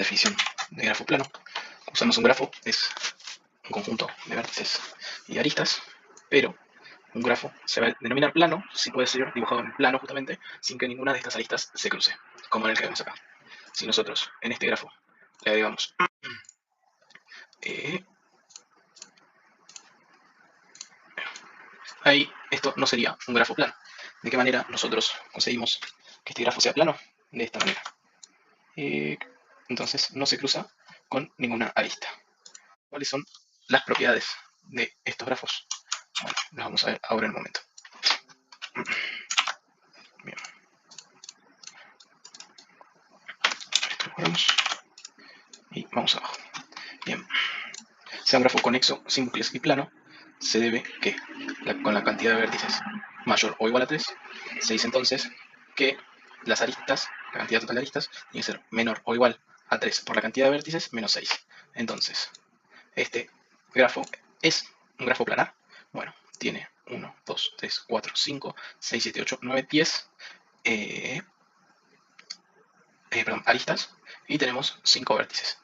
definición de grafo plano. Usamos un grafo, es un conjunto de vértices y aristas, pero un grafo se va a denominar plano si puede ser dibujado en plano justamente sin que ninguna de estas aristas se cruce, como en el que vemos acá. Si nosotros en este grafo le agregamos ahí, esto no sería un grafo plano. ¿De qué manera nosotros conseguimos que este grafo sea plano? De esta manera. Entonces no se cruza con ninguna arista. ¿Cuáles son las propiedades de estos grafos? Bueno, las vamos a ver ahora en un momento. Bien. Esto lo borramos. Y vamos abajo. Bien. Sea un grafo conexo, simple y plano, se debe que con la cantidad de vértices mayor o igual a 3, se dice entonces que las aristas, la cantidad total de aristas, tiene que ser menor o igual a 3 por la cantidad de vértices menos 6. Entonces, este grafo es un grafo planar. Bueno, tiene 1, 2, 3, 4, 5, 6, 7, 8, 9, 10 aristas y tenemos 5 vértices.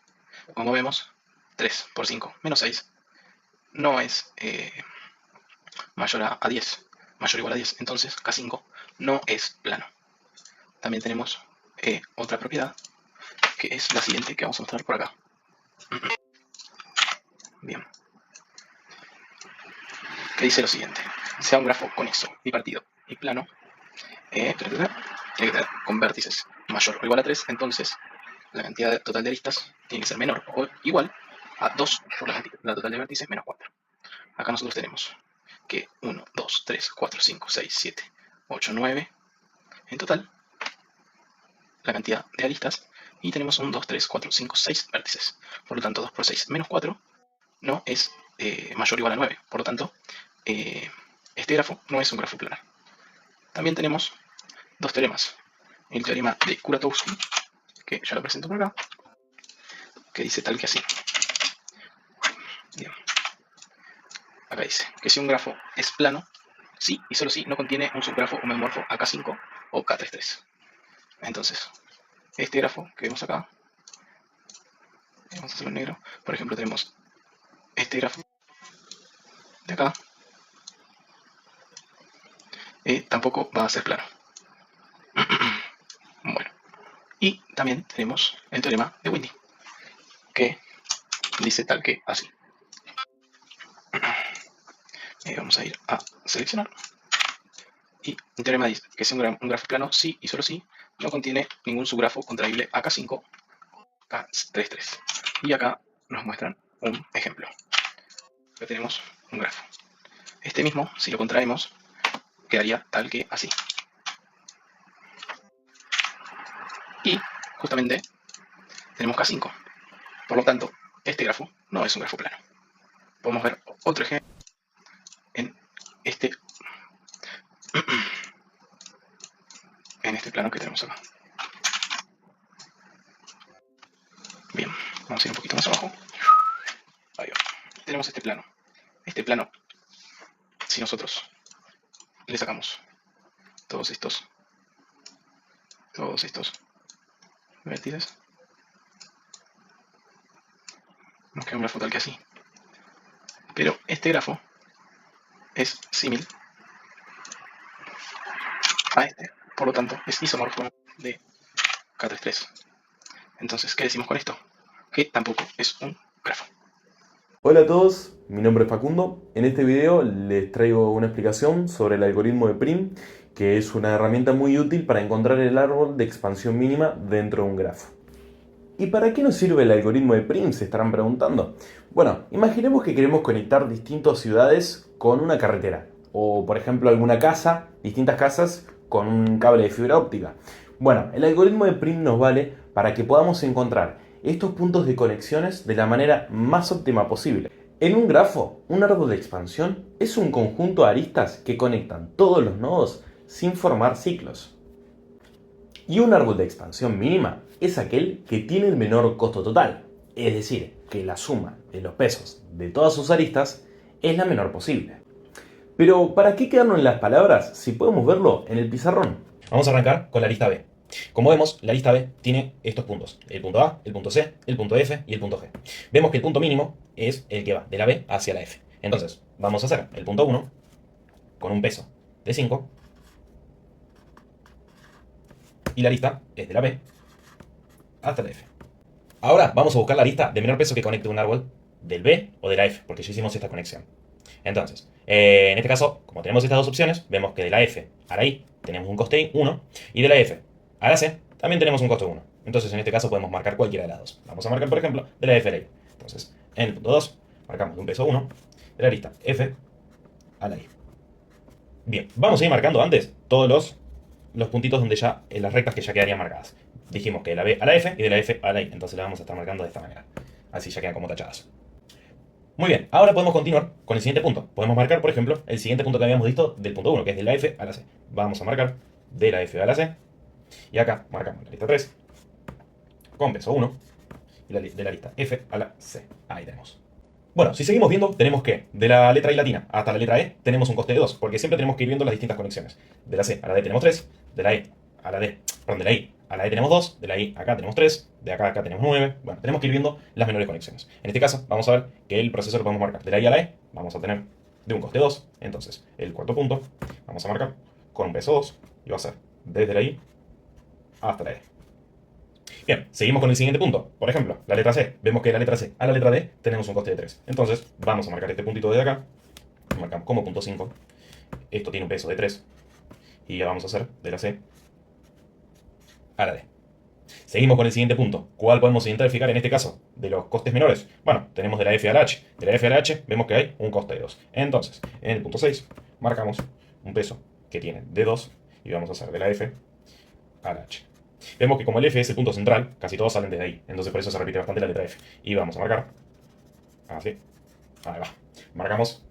Como vemos, 3 por 5 menos 6 no es mayor a 10, mayor o igual a 10. Entonces K5 no es plano. También tenemos otra propiedad que es la siguiente que vamos a mostrar por acá. Bien. Que dice lo siguiente. Sea un grafo conexo, bipartido y plano, tiene que tener con vértices mayor o igual a 3, entonces la cantidad total de aristas tiene que ser menor o igual a 2 por la total de vértices menos 4. Acá nosotros tenemos que 1, 2, 3, 4, 5, 6, 7, 8, 9 en total la cantidad de aristas y tenemos 1, 2, 3, 4, 5, 6 vértices. Por lo tanto 2 por 6 menos 4 no es mayor o igual a 9. Por lo tanto este grafo no es un grafo planar. También tenemos dos teoremas. El teorema de Kuratowski, que ya lo presento por acá, que dice tal que así. Bien. Acá dice que si un grafo es plano, sí y solo si no contiene un subgrafo homomorfo a K5 o K33. Entonces, este grafo que vemos acá, vamos a hacerlo en negro, por ejemplo tenemos este grafo de acá, tampoco va a ser plano. Bueno, y también tenemos el teorema de Winding, que dice tal que así. Vamos a ir a seleccionar. Y el teorema dice que si un grafo plano, sí y solo sí, no contiene ningún subgrafo contraíble a K5 o K33. Y acá nos muestran un ejemplo. Acá tenemos un grafo. Este mismo, si lo contraemos, quedaría tal que así. Y justamente tenemos K5. Por lo tanto, este grafo no es un grafo plano. Podemos ver otro ejemplo en este plano que tenemos acá. Bien, vamos a ir un poquito más abajo. Ahí va. Tenemos este plano. Este plano, si nosotros le sacamos todos estos vértices, nos queda un grafo tal que así. Pero este grafo es símil a este, por lo tanto es isomorfo de K33. Entonces, ¿qué decimos con esto? Que tampoco es un grafo. Hola a todos, mi nombre es Facundo. En este video les traigo una explicación sobre el algoritmo de Prim, que es una herramienta muy útil para encontrar el árbol de expansión mínima dentro de un grafo. ¿Y para qué nos sirve el algoritmo de Prim? Se estarán preguntando. Bueno, imaginemos que queremos conectar distintas ciudades con una carretera, o por ejemplo alguna casa, distintas casas con un cable de fibra óptica. Bueno, el algoritmo de Prim nos vale para que podamos encontrar estos puntos de conexiones de la manera más óptima posible. En un grafo, un árbol de expansión es un conjunto de aristas que conectan todos los nodos sin formar ciclos. Y un árbol de expansión mínima es aquel que tiene el menor costo total, es decir, que la suma de los pesos de todas sus aristas es la menor posible. Pero ¿para qué quedarnos en las palabras si podemos verlo en el pizarrón? Vamos a arrancar con la arista B. Como vemos, la lista B tiene estos puntos. El punto A, el punto C, el punto F y el punto G. Vemos que el punto mínimo es el que va de la B hacia la F. Entonces, vamos a hacer el punto 1 con un peso de 5. Y la lista es de la B hasta la F. Ahora vamos a buscar la lista de menor peso que conecte un árbol del B o de la F, porque ya hicimos esta conexión. Entonces, en este caso, como tenemos estas dos opciones, vemos que de la F a la I tenemos un coste 1 y de la F a la C también tenemos un coste 1. Entonces, en este caso podemos marcar cualquiera de las dos. Vamos a marcar, por ejemplo, de la F a la I. Entonces, en el punto 2 marcamos un peso 1 de la lista F a la I. Bien, vamos a ir marcando antes todos los puntitos donde ya, en las rectas que ya quedarían marcadas. Dijimos que de la B a la F y de la F a la I. Entonces la vamos a estar marcando de esta manera. Así ya quedan como tachadas. Muy bien, ahora podemos continuar con el siguiente punto. Podemos marcar, por ejemplo, el siguiente punto que habíamos visto del punto 1, que es de la F a la C. Vamos a marcar de la F a la C. Y acá marcamos la lista 3 con peso 1. Y de la lista F a la C. Ahí tenemos. Bueno, si seguimos viendo, tenemos que de la letra I latina hasta la letra E tenemos un coste de 2, porque siempre tenemos que ir viendo las distintas conexiones. De la C a la D tenemos 3, de la E a la D, perdón, de la I a la E tenemos 2, de la I acá tenemos 3, de acá a acá tenemos 9. Bueno, tenemos que ir viendo las menores conexiones. En este caso, vamos a ver que el proceso lo podemos marcar de la I a la E, vamos a tener de un coste 2, entonces el cuarto punto vamos a marcar con un peso 2 y va a ser desde la I hasta la E. Bien, seguimos con el siguiente punto. Por ejemplo, la letra C. Vemos que de la letra C a la letra D tenemos un coste de 3. Entonces, vamos a marcar este puntito de acá. Lo marcamos como punto 5. Esto tiene un peso de 3. Y ya vamos a hacer de la C a la D. Seguimos con el siguiente punto. ¿Cuál podemos identificar en este caso? De los costes menores. Bueno, tenemos de la F a la H. De la F a la H vemos que hay un coste de 2. Entonces, en el punto 6 marcamos un peso que tiene de 2. Y vamos a hacer de la F a la H. Vemos que como el F es el punto central, casi todos salen desde ahí. Entonces por eso se repite bastante la letra F. Y vamos a marcar. Así. Ahí va. Marcamos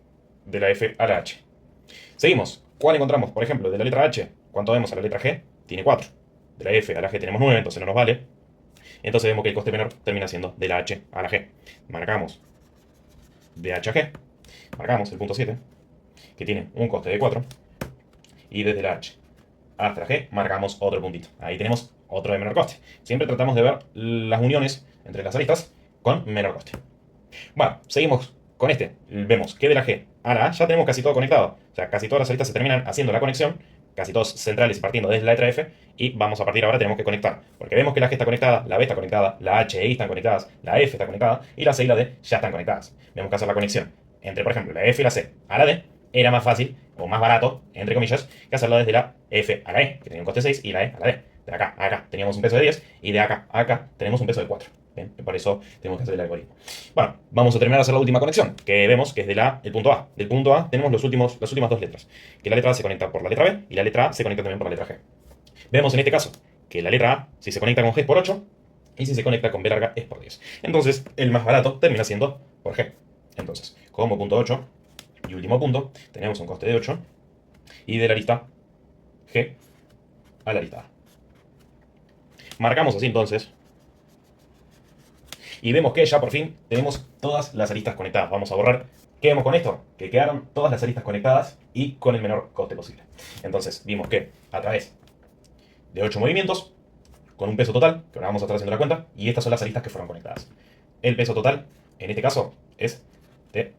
de la F a la H. Seguimos. ¿Cuál encontramos? Por ejemplo, de la letra H, ¿cuánto vemos a la letra G? Tiene 4. De la F a la G tenemos 9, entonces no nos vale. Entonces vemos que el coste menor termina siendo de la H a la G. Marcamos de H a G. Marcamos el punto 7, que tiene un coste de 4. Y desde la H hasta la G marcamos otro puntito. Ahí tenemos otro de menor coste. Siempre tratamos de ver las uniones entre las aristas con menor coste. Bueno, seguimos con este. Vemos que de la G a la A ya tenemos casi todo conectado. O sea, casi todas las aristas se terminan haciendo la conexión, casi todos centrales y partiendo desde la letra F. Y vamos a partir ahora, tenemos que conectar. Porque vemos que la G está conectada, la B está conectada, la H e I están conectadas, la F está conectada y la C y la D ya están conectadas. Tenemos que hacer la conexión entre, por ejemplo, la F y la C a la D. Era más fácil, o más barato, entre comillas, que hacerlo desde la F a la E, que tenía un coste 6, y la E a la D. De acá a acá teníamos un peso de 10, y de acá a acá tenemos un peso de 4. Bien, por eso tenemos que hacer el algoritmo. Bueno, vamos a terminar de hacer la última conexión, que vemos que es el punto A. Del punto A tenemos las últimas dos letras, que la letra A se conecta por la letra B, y la letra A se conecta también por la letra G. Vemos en este caso que la letra A, si se conecta con G es por 8, y si se conecta con B larga es por 10. Entonces, el más barato termina siendo por G. Entonces, como punto 8, y último punto, tenemos un coste de 8 y de la lista G a la lista A. Marcamos así entonces y vemos que ya por fin tenemos todas las aristas conectadas. Vamos a borrar. ¿Qué vemos con esto? Que quedaron todas las aristas conectadas y con el menor coste posible. Entonces vimos que a través de 8 movimientos, con un peso total, que ahora vamos a estar haciendo la cuenta, y estas son las aristas que fueron conectadas. El peso total, en este caso, es de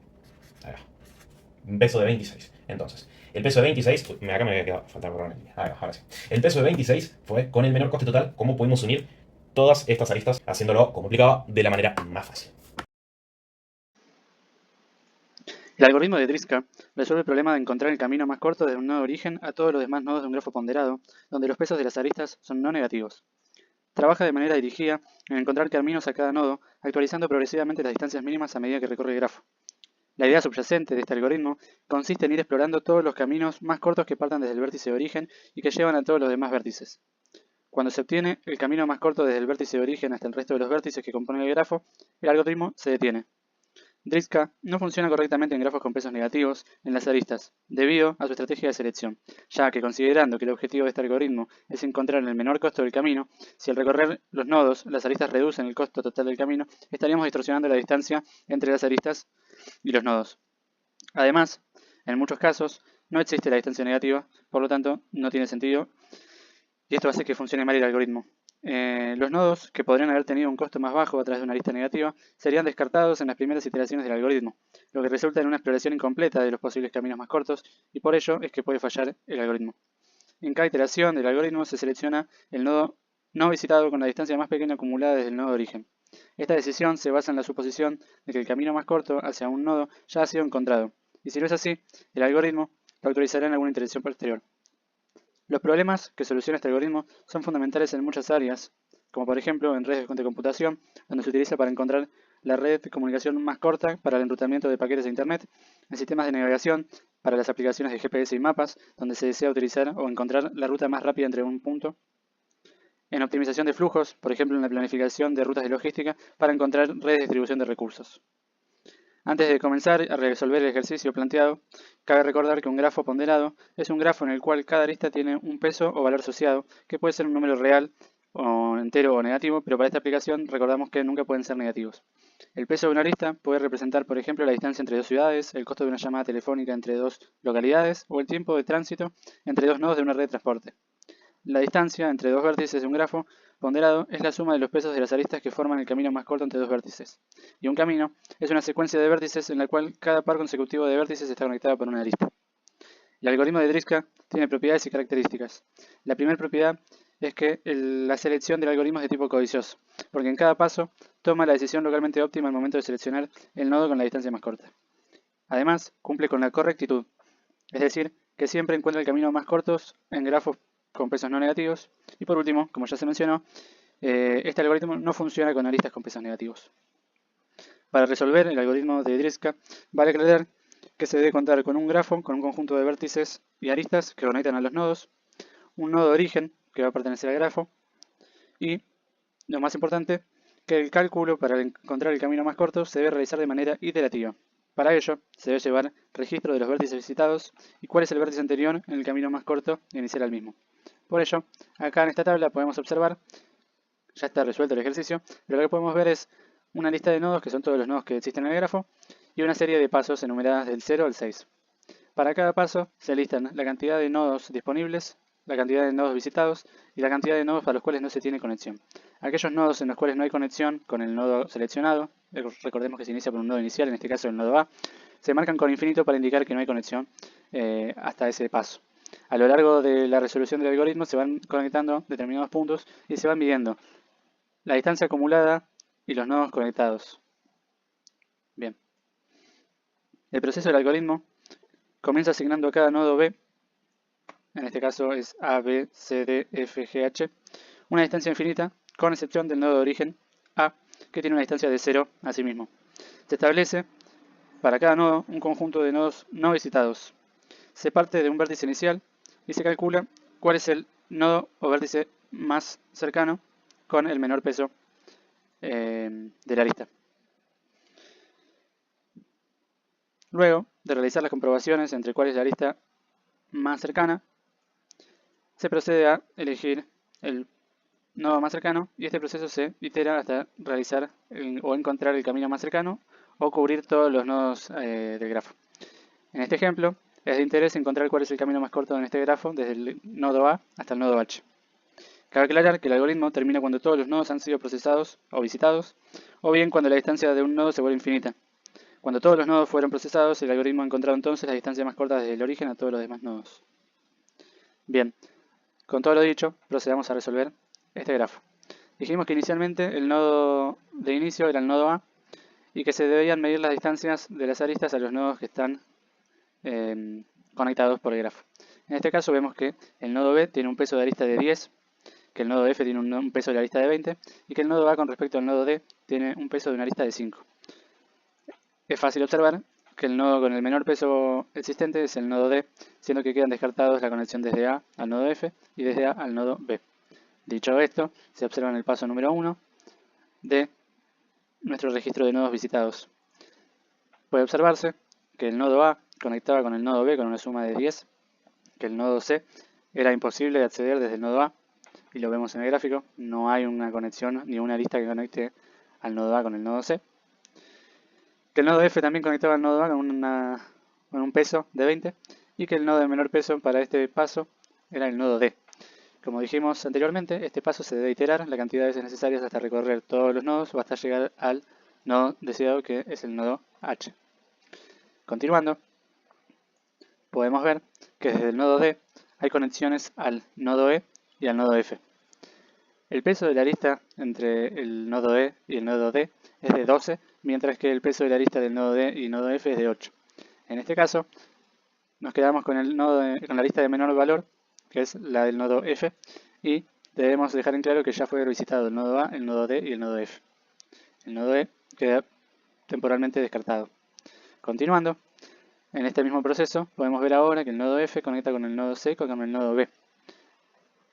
un peso de 26. Entonces, el peso de 26, acá me había quedado, falta borrar una línea. Ahora sí. El peso de 26 fue con el menor coste total, cómo pudimos unir todas estas aristas, haciéndolo, como explicaba, de la manera más fácil. El algoritmo de Driska resuelve el problema de encontrar el camino más corto desde un nodo de origen a todos los demás nodos de un grafo ponderado, donde los pesos de las aristas son no negativos. Trabaja de manera dirigida en encontrar caminos a cada nodo, actualizando progresivamente las distancias mínimas a medida que recorre el grafo. La idea subyacente de este algoritmo consiste en ir explorando todos los caminos más cortos que partan desde el vértice de origen y que llevan a todos los demás vértices. Cuando se obtiene el camino más corto desde el vértice de origen hasta el resto de los vértices que componen el grafo, el algoritmo se detiene. Driska no funciona correctamente en grafos con pesos negativos en las aristas, debido a su estrategia de selección, ya que considerando que el objetivo de este algoritmo es encontrar el menor costo del camino, si al recorrer los nodos las aristas reducen el costo total del camino, estaríamos distorsionando la distancia entre las aristas y los nodos. Además, en muchos casos, no existe la distancia negativa, por lo tanto, no tiene sentido y esto hace que funcione mal el algoritmo. Los nodos que podrían haber tenido un costo más bajo a través de una lista negativa serían descartados en las primeras iteraciones del algoritmo, lo que resulta en una exploración incompleta de los posibles caminos más cortos y por ello es que puede fallar el algoritmo. En cada iteración del algoritmo se selecciona el nodo no visitado con la distancia más pequeña acumulada desde el nodo de origen. Esta decisión se basa en la suposición de que el camino más corto hacia un nodo ya ha sido encontrado, y si no es así, el algoritmo lo actualizará en alguna iteración posterior. Los problemas que soluciona este algoritmo son fundamentales en muchas áreas, como por ejemplo en redes de computación, donde se utiliza para encontrar la red de comunicación más corta para el enrutamiento de paquetes de Internet, en sistemas de navegación, para las aplicaciones de GPS y mapas, donde se desea utilizar o encontrar la ruta más rápida entre un punto, en optimización de flujos, por ejemplo en la planificación de rutas de logística, para encontrar redes de distribución de recursos. Antes de comenzar a resolver el ejercicio planteado, cabe recordar que un grafo ponderado es un grafo en el cual cada arista tiene un peso o valor asociado, que puede ser un número real, o entero o negativo, pero para esta aplicación recordamos que nunca pueden ser negativos. El peso de una arista puede representar, por ejemplo, la distancia entre dos ciudades, el costo de una llamada telefónica entre dos localidades, o el tiempo de tránsito entre dos nodos de una red de transporte. La distancia entre dos vértices de un grafo ponderado es la suma de los pesos de las aristas que forman el camino más corto entre dos vértices. Y un camino es una secuencia de vértices en la cual cada par consecutivo de vértices está conectado por una arista. El algoritmo de Driska tiene propiedades y características. La primera propiedad es que la selección del algoritmo es de tipo codicioso, porque en cada paso toma la decisión localmente óptima al momento de seleccionar el nodo con la distancia más corta. Además, cumple con la correctitud, es decir, que siempre encuentra el camino más corto en grafos con pesos no negativos. Y por último, como ya se mencionó, este algoritmo no funciona con aristas con pesos negativos. Para resolver el algoritmo de Driska, vale aclarar que se debe contar con un grafo con un conjunto de vértices y aristas que conectan a los nodos, un nodo de origen que va a pertenecer al grafo y, lo más importante, que el cálculo para encontrar el camino más corto se debe realizar de manera iterativa. Para ello, se debe llevar registro de los vértices visitados y cuál es el vértice anterior en el camino más corto e iniciar al mismo. Por ello, acá en esta tabla podemos observar, ya está resuelto el ejercicio, pero lo que podemos ver es una lista de nodos, que son todos los nodos que existen en el grafo, y una serie de pasos enumeradas del 0 al 6. Para cada paso se listan la cantidad de nodos disponibles, la cantidad de nodos visitados y la cantidad de nodos para los cuales no se tiene conexión. Aquellos nodos en los cuales no hay conexión con el nodo seleccionado, recordemos que se inicia por un nodo inicial, en este caso el nodo A, se marcan con infinito para indicar que no hay conexión hasta ese paso. A lo largo de la resolución del algoritmo se van conectando determinados puntos y se van midiendo la distancia acumulada y los nodos conectados. Bien. El proceso del algoritmo comienza asignando a cada nodo B, en este caso es A, B, C, D, F, G, H, una distancia infinita, con excepción del nodo de origen A, que tiene una distancia de 0 a sí mismo. Se establece para cada nodo un conjunto de nodos no visitados. Se parte de un vértice inicial y se calcula cuál es el nodo o vértice más cercano con el menor peso de la lista. Luego de realizar las comprobaciones entre cuál es la lista más cercana, se procede a elegir el nodo más cercano y este proceso se itera hasta realizar o encontrar el camino más cercano o cubrir todos los nodos del grafo. En este ejemplo, es de interés encontrar cuál es el camino más corto en este grafo desde el nodo A hasta el nodo H. Cabe aclarar que el algoritmo termina cuando todos los nodos han sido procesados o visitados, o bien cuando la distancia de un nodo se vuelve infinita. Cuando todos los nodos fueron procesados, el algoritmo ha encontrado entonces la distancia más corta desde el origen a todos los demás nodos. Bien, con todo lo dicho, procedamos a resolver este grafo. Dijimos que inicialmente el nodo de inicio era el nodo A y que se debían medir las distancias de las aristas a los nodos que están conectados por el grafo. En este caso vemos que el nodo B tiene un peso de arista de 10, que el nodo F tiene un peso de la arista de 20 y que el nodo A con respecto al nodo D tiene un peso de una arista de 5. Es fácil observar que el nodo con el menor peso existente es el nodo D, siendo que quedan descartados la conexión desde A al nodo F y desde A al nodo B. Dicho esto, se observa en el paso número 1 de nuestro registro de nodos visitados. Puede observarse que el nodo A conectaba con el nodo B con una suma de 10, que el nodo C era imposible de acceder desde el nodo A, y lo vemos en el gráfico, no hay una conexión ni una arista que conecte al nodo A con el nodo C, que el nodo F también conectaba al nodo A con un peso de 20, y que el nodo de menor peso para este paso era el nodo D. Como dijimos anteriormente, este paso se debe iterar la cantidad de veces necesarias hasta recorrer todos los nodos o hasta llegar al nodo deseado, que es el nodo H. Continuando, podemos ver que desde el nodo D hay conexiones al nodo E y al nodo F. El peso de la arista entre el nodo E y el nodo D es de 12, mientras que el peso de la arista del nodo D y nodo F es de 8. En este caso, nos quedamos con con la arista de menor valor, que es la del nodo F, y debemos dejar en claro que ya fue visitado el nodo A, el nodo D y el nodo F. El nodo E queda temporalmente descartado. Continuando, en este mismo proceso podemos ver ahora que el nodo F conecta con el nodo C con el nodo B.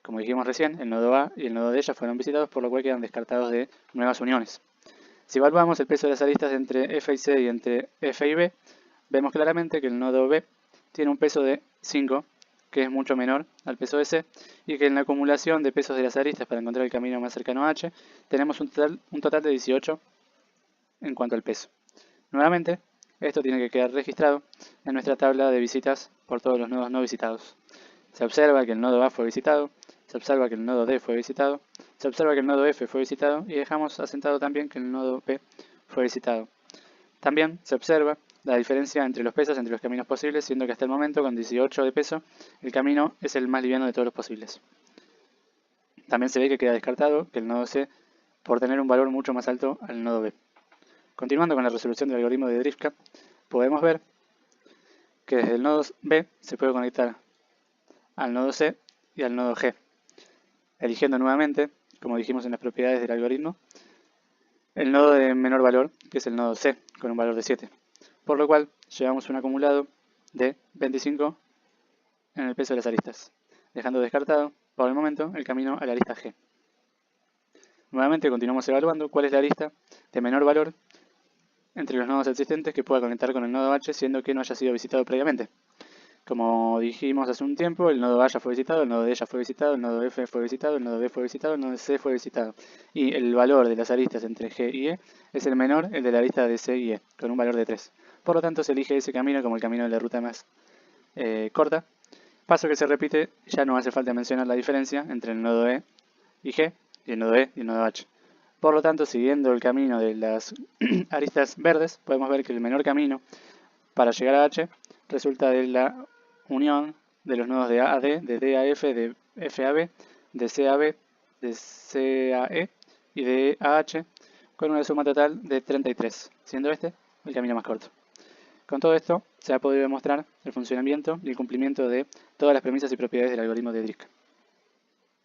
Como dijimos recién, el nodo A y el nodo D ya fueron visitados, por lo cual quedan descartados de nuevas uniones. Si evaluamos el peso de las aristas entre F y C y entre F y B, vemos claramente que el nodo B tiene un peso de 5, que es mucho menor al peso de C, y que en la acumulación de pesos de las aristas para encontrar el camino más cercano a H, tenemos un total de 18 en cuanto al peso. Nuevamente, esto tiene que quedar registrado en nuestra tabla de visitas por todos los nodos no visitados. Se observa que el nodo A fue visitado, se observa que el nodo D fue visitado, se observa que el nodo F fue visitado y dejamos asentado también que el nodo P fue visitado. También se observa la diferencia entre los pesos entre los caminos posibles, siendo que hasta el momento con 18 de peso el camino es el más liviano de todos los posibles. También se ve que queda descartado que el nodo C por tener un valor mucho más alto al nodo B. Continuando con la resolución del algoritmo de Drifka, podemos ver que desde el nodo B se puede conectar al nodo C y al nodo G, eligiendo nuevamente, como dijimos en las propiedades del algoritmo, el nodo de menor valor, que es el nodo C, con un valor de 7, por lo cual llevamos un acumulado de 25 en el peso de las aristas, dejando descartado, por el momento, el camino a la arista G. Nuevamente continuamos evaluando cuál es la arista de menor valor entre los nodos existentes que pueda conectar con el nodo H, siendo que no haya sido visitado previamente. Como dijimos hace un tiempo, el nodo A ya fue visitado, el nodo D ya fue visitado, el nodo F fue visitado, el nodo B fue visitado, el nodo C fue visitado. Y el valor de las aristas entre G y E es el menor, el de la arista de C y E, con un valor de 3. Por lo tanto, se elige ese camino como el camino de la ruta más corta. Paso que se repite, ya no hace falta mencionar la diferencia entre el nodo E y G, y el nodo E y el nodo H. Por lo tanto, siguiendo el camino de las aristas verdes, podemos ver que el menor camino para llegar a H resulta de la unión de los nodos de A a D, de D a F, de F a B, de C a B, de C a E y de E a H, con una suma total de 33, siendo este el camino más corto. Con todo esto, se ha podido demostrar el funcionamiento y el cumplimiento de todas las premisas y propiedades del algoritmo de Drifka.